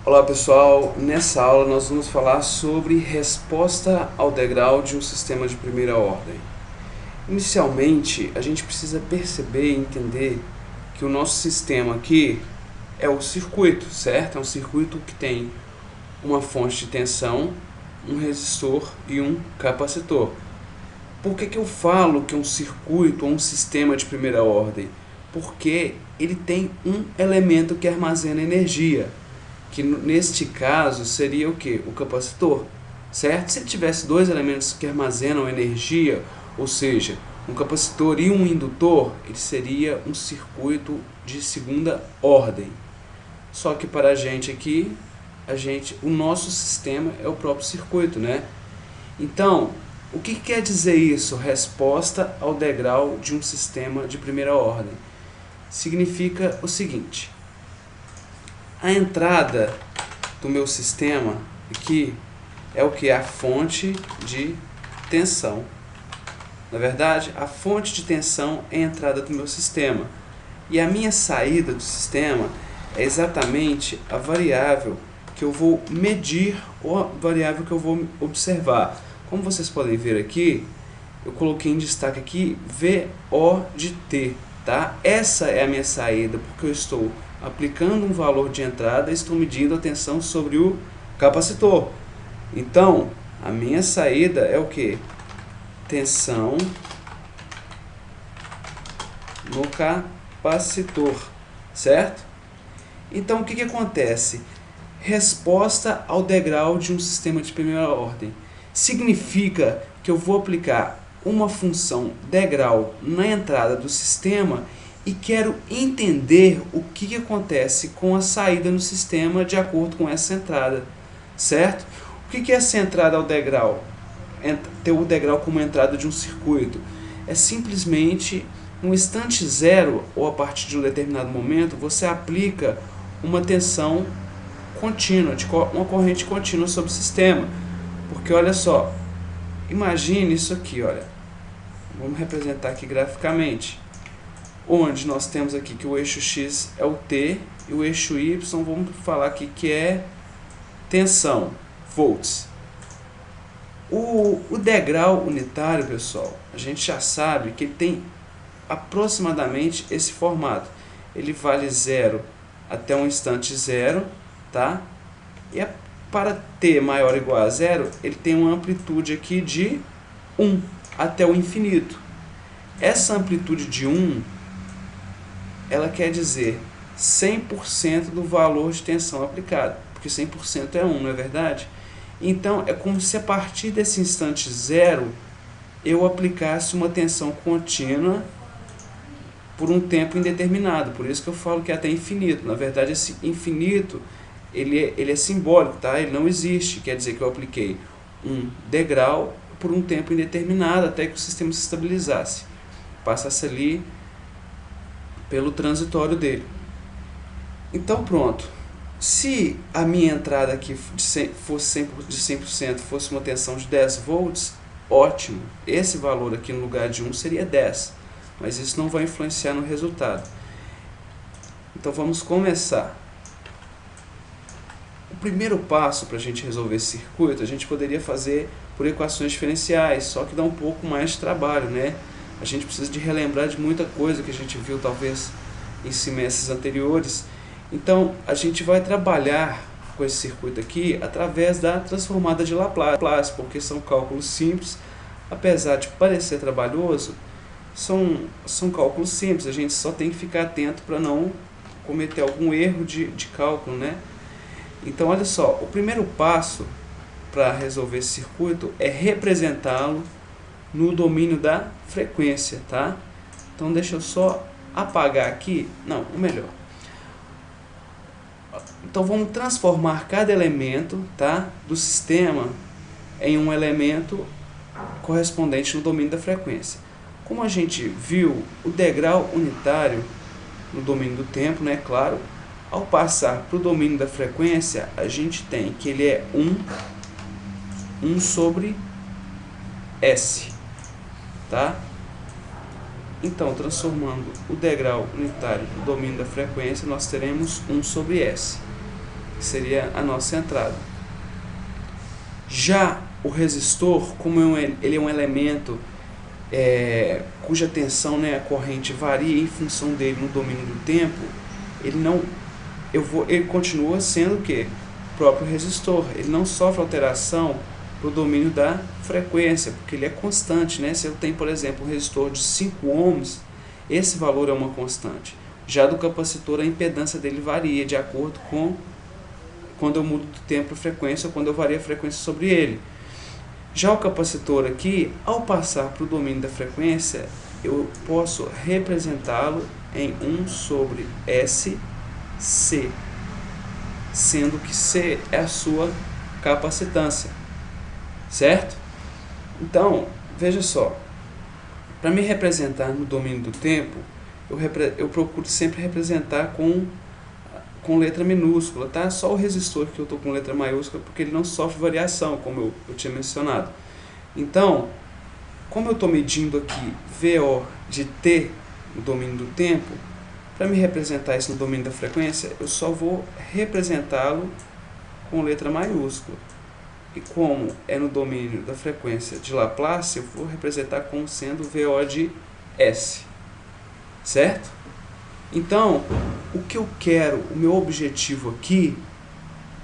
Olá pessoal, nessa aula nós vamos falar sobre resposta ao degrau de um sistema de primeira ordem. Inicialmente, a gente precisa perceber e entender que o nosso sistema aqui é o circuito, certo? É um circuito que tem uma fonte de tensão, um resistor e um capacitor. Por que eu falo que é um circuito ou um sistema de primeira ordem? Porque ele tem um elemento que armazena energia, que neste caso seria o que? O capacitor, certo? Se ele tivesse dois elementos que armazenam energia, ou seja, um capacitor e um indutor, ele seria um circuito de segunda ordem. Só que para a gente aqui, o nosso sistema é o próprio circuito, né? Então, o que quer dizer isso? Resposta ao degrau de um sistema de primeira ordem. Significa o seguinte: a entrada do meu sistema aqui é o que? A fonte de tensão. Na verdade, a fonte de tensão é a entrada do meu sistema. E a minha saída do sistema é exatamente a variável que eu vou medir ou a variável que eu vou observar. Como vocês podem ver aqui, eu coloquei em destaque aqui VO de T. Tá? Essa é a minha saída, porque eu estou aplicando um valor de entrada e estou medindo a tensão sobre o capacitor. Então, a minha saída é o que? Tensão no capacitor, certo? Então, o que acontece? Resposta ao degrau de um sistema de primeira ordem. Significa que eu vou aplicar uma função degrau na entrada do sistema e quero entender o que acontece com a saída no sistema de acordo com essa entrada, certo? O que é essa entrada ao degrau? Ter o degrau como entrada de um circuito. É simplesmente no instante zero, ou a partir de um determinado momento, você aplica uma tensão contínua, uma corrente contínua sobre o sistema. Porque olha só, imagine isso aqui, olha. Vamos representar aqui graficamente. Onde nós temos aqui que o eixo X é o T e o eixo Y, vamos falar aqui que é tensão, volts. O degrau unitário, pessoal, a gente já sabe que ele tem aproximadamente esse formato. Ele vale 0 até um instante zero, tá? E para t maior ou igual a zero, ele tem uma amplitude aqui de 1 até o infinito. Essa amplitude de 1, ela quer dizer 100% do valor de tensão aplicado, porque 100% é 1, não é verdade? Então, é como se a partir desse instante zero, eu aplicasse uma tensão contínua por um tempo indeterminado. Por isso que eu falo que é até infinito. Na verdade, esse infinito, ele é simbólico, tá? Ele não existe. Quer dizer que eu apliquei um degrau por um tempo indeterminado até que o sistema se estabilizasse. Passasse ali pelo transitório dele. Então pronto. Se a minha entrada aqui fosse de 100%, fosse uma tensão de 10 volts, ótimo. Esse valor aqui no lugar de 1 seria 10. Mas isso não vai influenciar no resultado. Então vamos começar. O primeiro passo para a gente resolver esse circuito, a gente poderia fazer por equações diferenciais, só que dá um pouco mais de trabalho, né? A gente precisa de relembrar de muita coisa que a gente viu talvez em semestres anteriores. Então a gente vai trabalhar com esse circuito aqui através da transformada de Laplace, porque são cálculos simples, apesar de parecer trabalhoso, são cálculos simples. A gente só tem que ficar atento para não cometer algum erro de cálculo, né? Então olha só, o primeiro passo para resolver esse circuito é representá-lo no domínio da frequência, tá? Então deixa eu só apagar aqui, não, o melhor. Então vamos transformar cada elemento, tá, do sistema em um elemento correspondente no domínio da frequência. Como a gente viu, o degrau unitário no domínio do tempo, né, claro, ao passar para o domínio da frequência, a gente tem que ele é 1 sobre S, tá? Então, transformando o degrau unitário no domínio da frequência, nós teremos 1 sobre S. que seria a nossa entrada. Já o resistor, como ele é um elemento cuja tensão, né, a corrente varia em função dele no domínio do tempo, ele continua sendo o quê? O próprio resistor. Ele não sofre alteração para o domínio da frequência, porque ele é constante, né? Se eu tenho, por exemplo, um resistor de 5 ohms, esse valor é uma constante. Já do capacitor, a impedância dele varia de acordo com quando eu mudo do tempo para frequência ou quando eu vario a frequência sobre ele. Já o capacitor aqui, ao passar para o domínio da frequência, eu posso representá-lo em 1 sobre SC, sendo que C é a sua capacitância, certo? Então, veja só, para me representar no domínio do tempo, eu procuro sempre representar com letra minúscula, tá? Só o resistor que eu estou com letra maiúscula, porque ele não sofre variação, como eu tinha mencionado. Então, como eu estou medindo aqui VO de T no domínio do tempo, para me representar isso no domínio da frequência, eu só vou representá-lo com letra maiúscula. E como é no domínio da frequência de Laplace, eu vou representar como sendo VO de S. Certo? Então, o que eu quero, o meu objetivo aqui,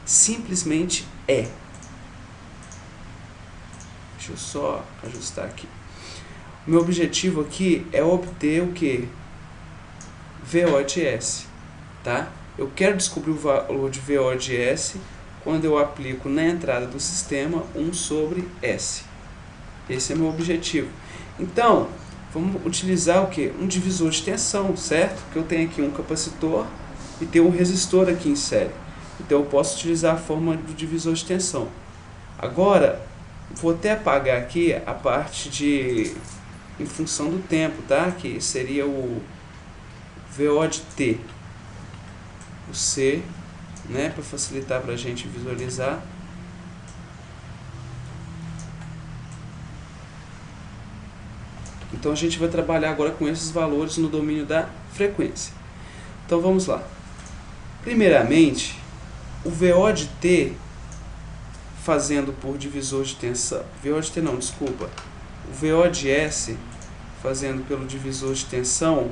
simplesmente é... Deixa eu só ajustar aqui. O meu objetivo aqui é obter o que? VO de S. Tá? Eu quero descobrir o valor de VO de S quando eu aplico na entrada do sistema 1 sobre S. Esse é meu objetivo. Então, vamos utilizar o que? Um divisor de tensão, certo? Porque eu tenho aqui um capacitor e tenho um resistor aqui em série. Então eu posso utilizar a fórmula do divisor de tensão. Agora, vou até apagar aqui a parte em função do tempo, tá? Que seria o VO de T. O C, né? Para facilitar para a gente visualizar. Então a gente vai trabalhar agora com esses valores no domínio da frequência. Então vamos lá. Primeiramente, o VO de T, fazendo por divisor de tensão, VO de T não, desculpa, o VO de S, fazendo pelo divisor de tensão,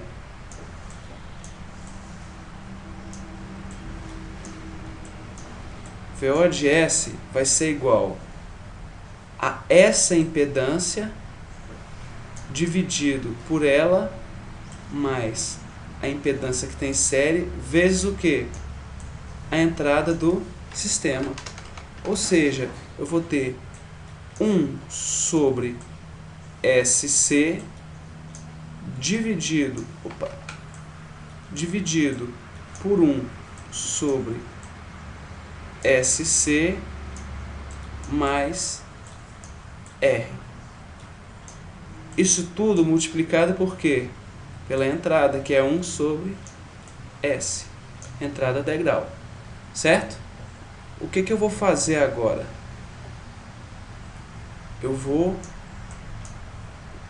VO de S vai ser igual a essa impedância dividido por ela mais a impedância que tem série vezes o que? A entrada do sistema. Ou seja, eu vou ter 1 sobre SC dividido por 1 sobre SC mais R. Isso tudo multiplicado por quê? Pela entrada, que é 1 sobre S. Entrada degrau. Certo? O que eu vou fazer agora? Eu vou...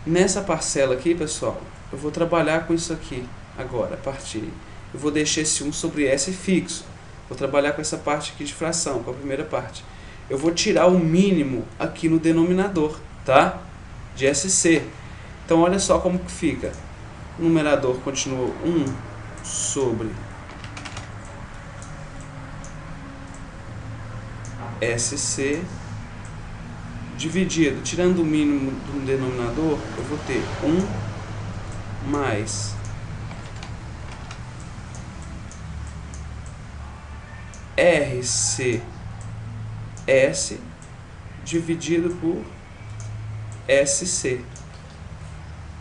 Nessa parcela aqui, pessoal, eu vou trabalhar com isso aqui agora, a partir. Eu vou deixar esse 1 sobre S fixo. Vou trabalhar com essa parte aqui de fração, com a primeira parte. Eu vou tirar o mínimo aqui no denominador, tá? De SC. Então, olha só como que fica. O numerador continua 1 sobre SC dividido, tirando o mínimo do denominador, eu vou ter 1 mais RCS dividido por SC.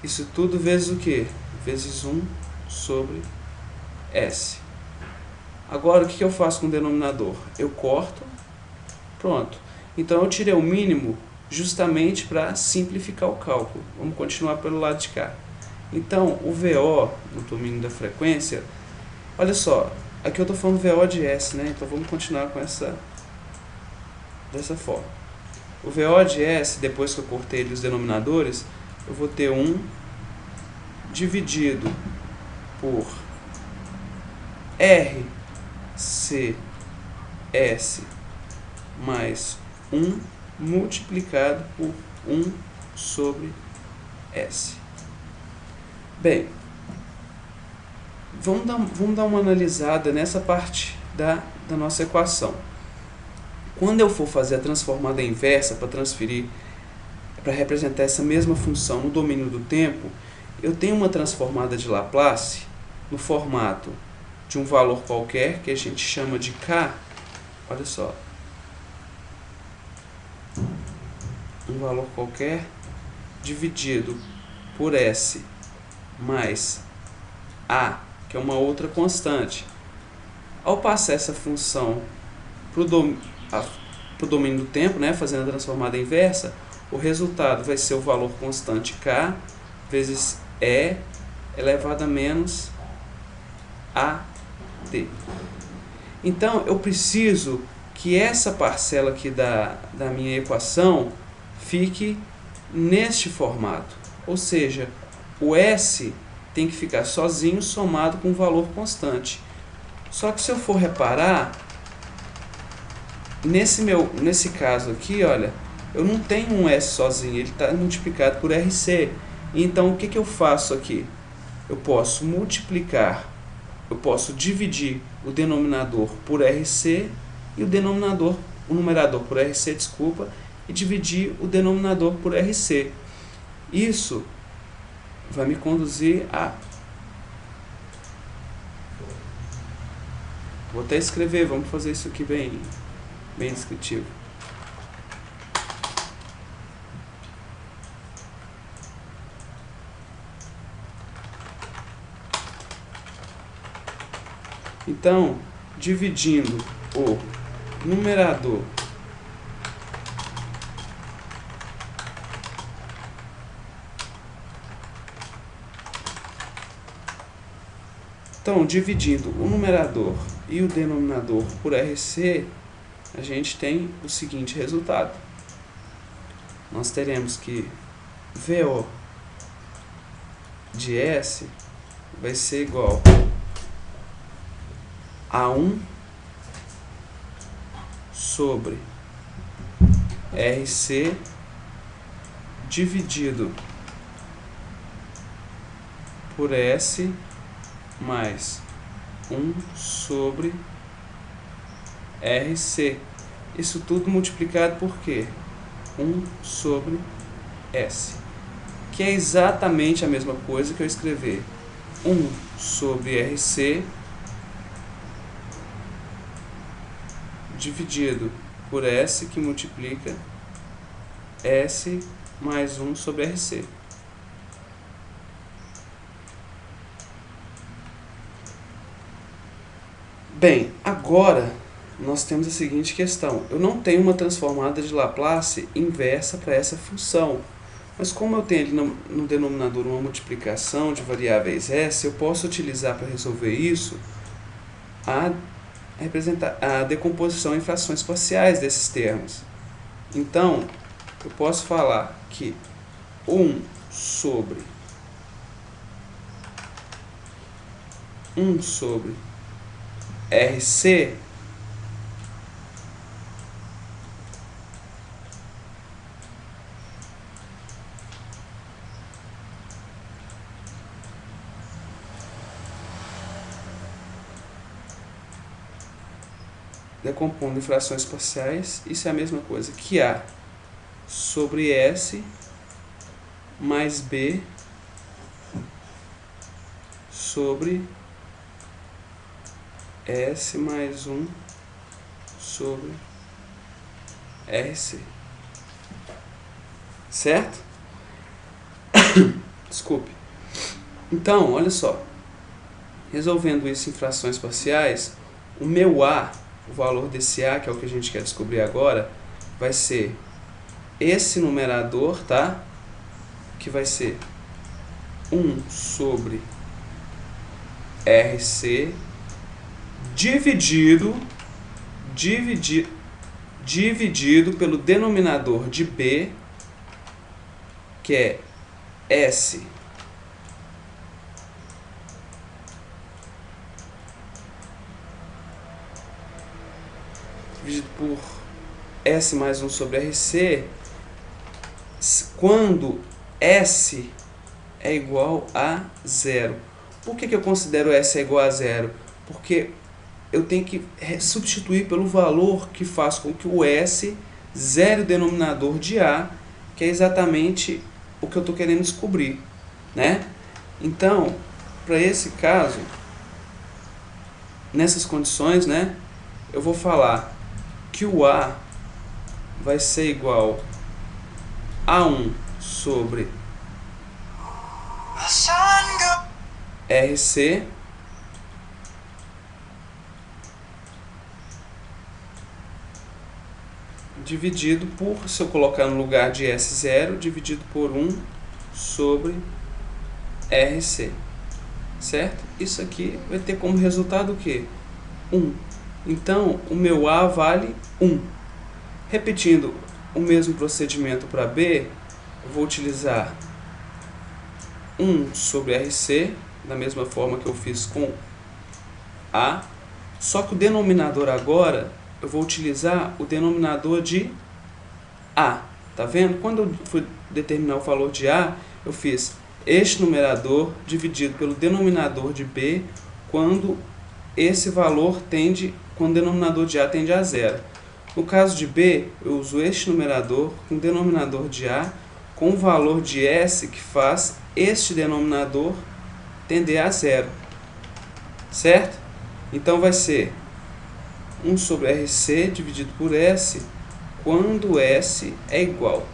Isso tudo vezes o que? Vezes 1 sobre S. Agora, o que eu faço com o denominador? Eu corto. Pronto. Então, eu tirei o mínimo justamente para simplificar o cálculo. Vamos continuar pelo lado de cá. Então, o VO no domínio da frequência, olha só, aqui eu estou falando VO de S, né? Então, vamos continuar com dessa forma. O VO de S, depois que eu cortei os denominadores, eu vou ter 1 dividido por RCS S mais 1 multiplicado por 1 sobre S. Bem, vamos dar uma analisada nessa parte da nossa equação. Quando eu for fazer a transformada inversa para transferir, para representar essa mesma função no domínio do tempo, eu tenho uma transformada de Laplace no formato de um valor qualquer, que a gente chama de K, olha só, um valor qualquer dividido por S mais A, que é uma outra constante. Ao passar essa função para o domínio do tempo, né, fazendo a transformada inversa, o resultado vai ser o valor constante K vezes E elevado a menos AT. Então, eu preciso que essa parcela aqui da minha equação fique neste formato. Ou seja, o S tem que ficar sozinho somado com um valor constante. Só que se eu for reparar, nesse caso aqui, olha, eu não tenho um S sozinho, ele está multiplicado por RC. Então, o que eu faço aqui? Eu posso multiplicar, eu posso dividir o denominador por RC e o numerador por RC, desculpa, e dividir o denominador por RC. Isso vai me conduzir a... Vou até escrever, vamos fazer isso aqui bem descritivo. Então, dividindo o numerador e o denominador por RC, a gente tem o seguinte resultado. Nós teremos que VO de S vai ser igual a 1 sobre RC dividido por S mais 1 sobre RC. Isso tudo multiplicado por quê? 1 sobre S. Que é exatamente a mesma coisa que eu escrever 1 sobre RC dividido por S, que multiplica S mais 1 sobre RC. Bem, agora nós temos a seguinte questão. Eu não tenho uma transformada de Laplace inversa para essa função. Mas como eu tenho ali no denominador uma multiplicação de variáveis S, eu posso utilizar para resolver isso a decomposição em frações parciais desses termos. Então, eu posso falar que 1 sobre RC decompondo em frações parciais, isso é a mesma coisa que A sobre S mais B sobre S mais 1 sobre RC. Certo? Desculpe. Então, olha só. Resolvendo isso em frações parciais, o meu A, o valor desse A, que é o que a gente quer descobrir agora, vai ser esse numerador, tá? Que vai ser 1 sobre RC dividido pelo denominador de B, que é S dividido por S mais 1 sobre RC, quando S é igual a zero. Por que eu considero S é igual a zero? Porque eu tenho que substituir pelo valor que faz com que o S zere o denominador de A, que é exatamente o que eu estou querendo descobrir, né? Então, para esse caso, nessas condições, né, eu vou falar que o A vai ser igual a 1 sobre RC dividido por, se eu colocar no lugar de S0, dividido por 1 sobre RC, certo? Isso aqui vai ter como resultado o quê? 1. Então, o meu A vale 1. Repetindo o mesmo procedimento para B, eu vou utilizar 1 sobre RC, da mesma forma que eu fiz com A, só que o denominador agora, eu vou utilizar o denominador de A. Tá vendo? Quando eu fui determinar o valor de A, eu fiz este numerador dividido pelo denominador de B, quando esse valor tende, quando o denominador de A tende a zero. No caso de B, eu uso este numerador com o denominador de A, com o valor de S que faz este denominador tender a zero. Certo? Então vai ser 1 sobre RC dividido por S, quando S é igual.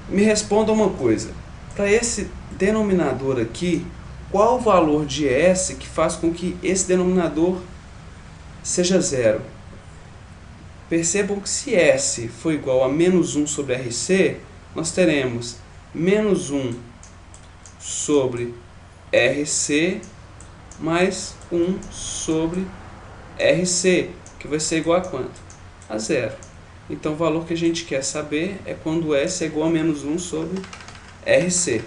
Me responda uma coisa. Para esse denominador aqui, qual o valor de S que faz com que esse denominador seja zero? Percebam que se S for igual a menos 1 sobre RC, nós teremos menos 1 sobre RC mais 1 sobre RC, que vai ser igual a quanto? A zero. Então o valor que a gente quer saber é quando S é igual a menos 1 sobre RC.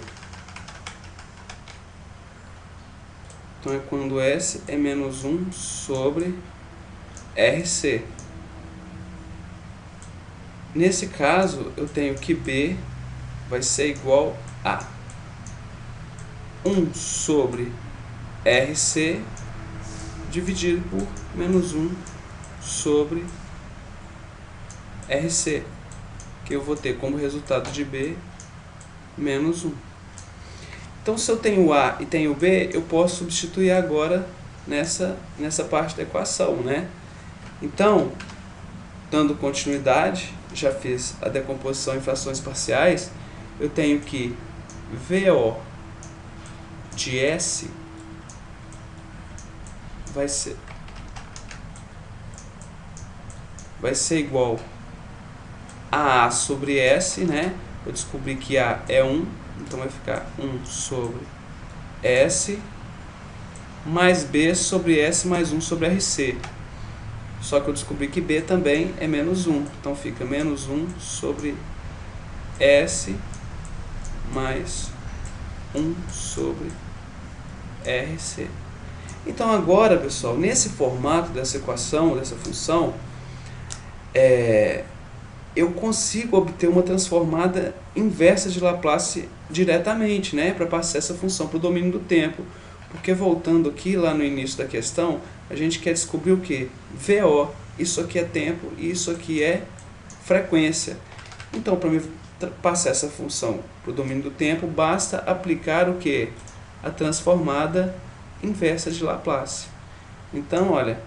Então é quando S é menos 1 sobre RC. Nesse caso, eu tenho que B vai ser igual a 1 sobre RC dividido por menos 1 sobre RC, que eu vou ter como resultado de B menos 1. Então, se eu tenho A e tenho B, eu posso substituir agora nessa parte da equação, né? Então, dando continuidade, já fiz a decomposição em frações parciais, eu tenho que VO de S vai ser igual a sobre S, né? Eu descobri que A é 1, então vai ficar 1 sobre S mais B sobre S mais 1 sobre RC. Só que eu descobri que B também é menos 1, então fica menos 1 sobre S mais 1 sobre RC. Então agora, pessoal, nesse formato dessa equação, dessa função, eu consigo obter uma transformada inversa de Laplace diretamente, né, para passar essa função para o domínio do tempo. Porque voltando aqui, lá no início da questão, a gente quer descobrir o que? VO. Isso aqui é tempo e isso aqui é frequência. Então, para passar essa função para o domínio do tempo, basta aplicar o que? A transformada inversa de Laplace. Então, olha,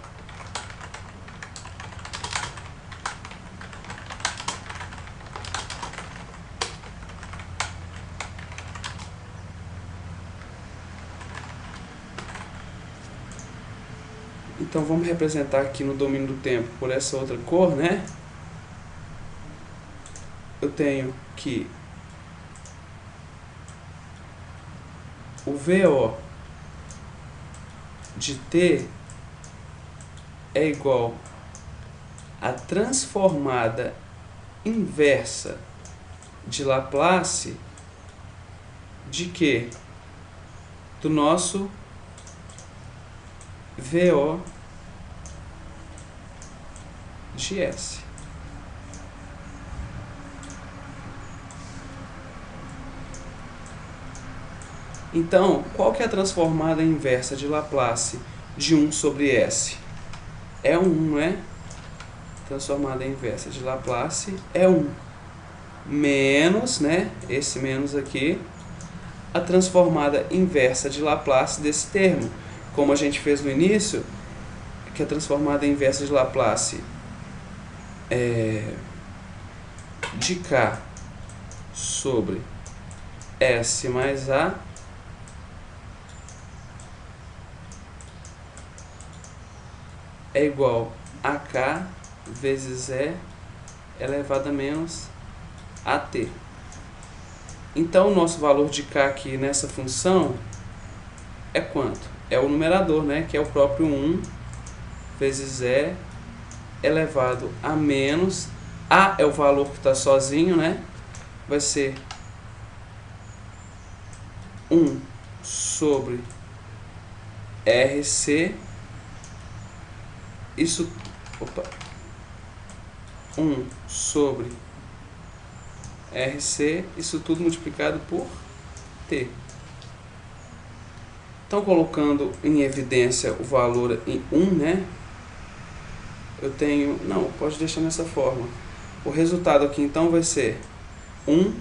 então vamos representar aqui no domínio do tempo por essa outra cor, né? Eu tenho que o VO de t é igual à transformada inversa de Laplace de quê? Do nosso VO de S. Então, qual que é a transformada inversa de Laplace de 1 sobre S? É 1, não é? Transformada inversa de Laplace é 1. Menos, né? Esse menos aqui, a transformada inversa de Laplace desse termo. Como a gente fez no início, que a transformada inversa de Laplace de K sobre S mais A é igual a K vezes E elevado a menos AT. Então, o nosso valor de K aqui nessa função é quanto? É o numerador, né? Que é o próprio 1 vezes E elevado a menos... A é o valor que está sozinho, né? Vai ser 1 sobre RC. Isso... Opa! 1 sobre RC, isso tudo multiplicado por T. Então, colocando em evidência o valor em 1, né? Eu tenho... Não, pode deixar nessa forma. O resultado aqui, então, vai ser 1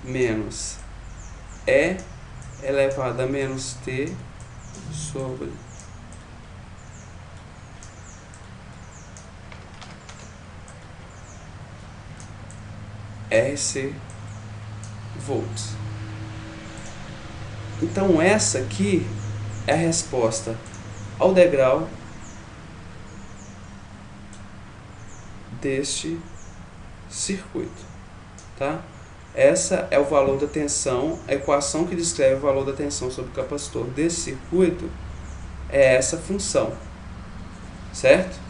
menos E elevado a menos T sobre RC volts. Então, essa aqui é a resposta ao degrau deste circuito, tá? Essa é o valor da tensão, a equação que descreve o valor da tensão sobre o capacitor desse circuito é essa função, certo?